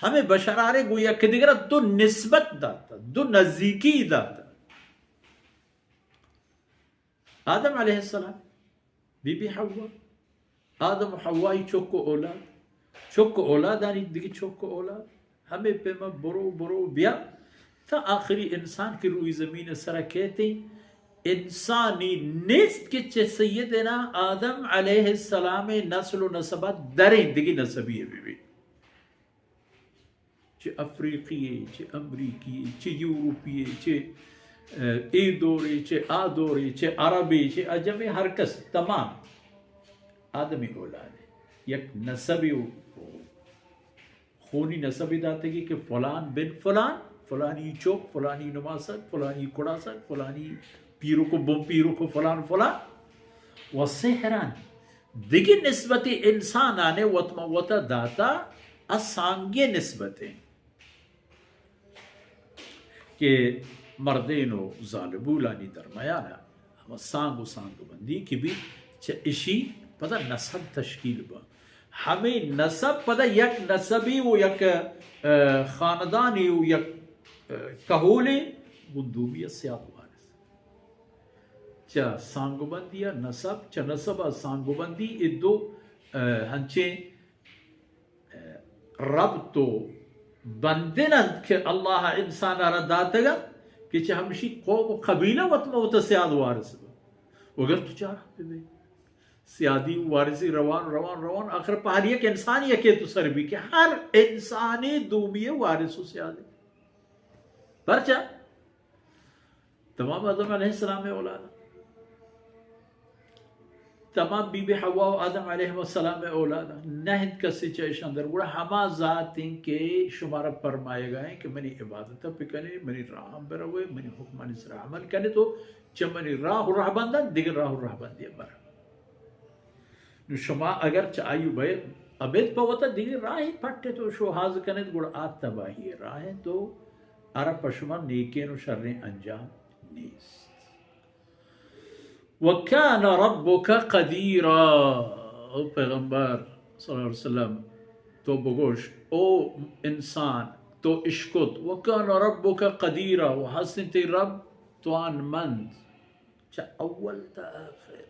हमें बशरारे गोया के दिगरा दो निस्बत दाता दो नजदीकी दाता आदम अलैहिस्सलाम बीबी हव्वा आदम हव्वा ही चोको औलाद आनी दिगी चोको औलाद हमें पे में बरो बरो बिया था आखिरी इंसान की रूई जमीन सरा कहते इंसानी नेस्त के चे सैयदना आदम अलैहिस्सलाम नस्ल नसबत दरें दिगी नसबी है बीबी चे अफ्रीकी चे अमरीकी चे यूरोपी चे ए दौरे चे आ दौरे चे अरबी चे अजमी हर कस तमाम आदमी औलाद है यक नसबी खूनी नसबी दातगी कि फलान बिन फलान फलानी चौक फलानी नमासक फलानी कुड़ासक फलानी पीरों को बम पीरों को फलान फलान वसेहरान दिगी निस्बती इंसान आने वतमा वता दाता असांगे निस्बतें कि मर्देनो जालिबूलानी दरमयाना हम सांगो बंदी की भी इशी पता नसब तश्कील बा हमें नसब पता यक नसबी वो यक खानदानी वो यक कहोले गुंदूबिया सियाद वारिस चा सांगोबंदिया नसब चा नसबा सांगोबंदी इदो हंचे रब तो बंदिनंद के अल्लाह इंसान दातगा कि हमशी कौम कबीला वतमा सियाद वारिस अगर तु चाह सियादी वारिसी रवान रवान रवान आखिर पहाड़िया के इंसान या के तो सर भी के हर इंसानी दूमिये वारिसु सियादी परचा तमाम आदम अलैहिस्सलाम में औलाद तमाम बीबी हवा और आदम अलैहिस्सलाम में औलाद नहिंद कसी चेश अंदर बुरा हमा जातिन के शुमार फरमाए गए कि मेरी इबादत पे करे मेरी राह पर हुए मेरी हुक्मानी सरा अमल करे तो चमनी राह बंदा दिगर राह बंदी बर शुमा अगर चायु भय अबेद पवता दिगर राह पट्टे तो शुहाज कने गुड़ आत तबाही राह तो अरब पशुमा नेके नु शर्रे अंजाम नीस वकान रब्बुका क़दीरा ओ पैगंबर सल्लल्लाहु अलैहि वसल्लम तो बगोश ओ इंसान तो इश्कुत वकान रब्बुका क़दीरा व हसन ते रब तवान मंद चा अव्वल ता आखिर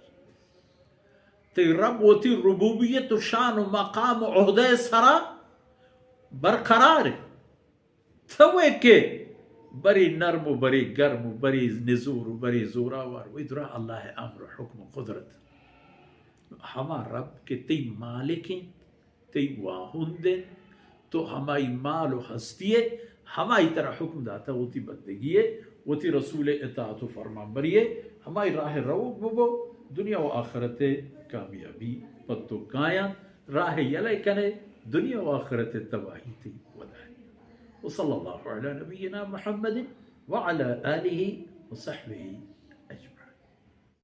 ते रब वती रुबूबियत शान व मकाम उहदे सरा बरकरार थवे के बरी नरम बरी गर्म बरी निजूर बरी जोरावर इधर अल्लाह अम्र हुक्म कुदरत हमार रब के तई मालिकें तई वाहुंदें तो हमारी माल हस्ती है हमारी तरह हुक्म दाता होती बंदगी है होती रसूल इताअत फरमान बरिए हमारी राह रो बबो दुनिया व आखिरत कामयाबी पत्तो काया राह यले कने दुनिया व आखिरत तबाही थी वसल्लल्लाहु अला नबीना मुहम्मद व अला आलिहि व सहबिहि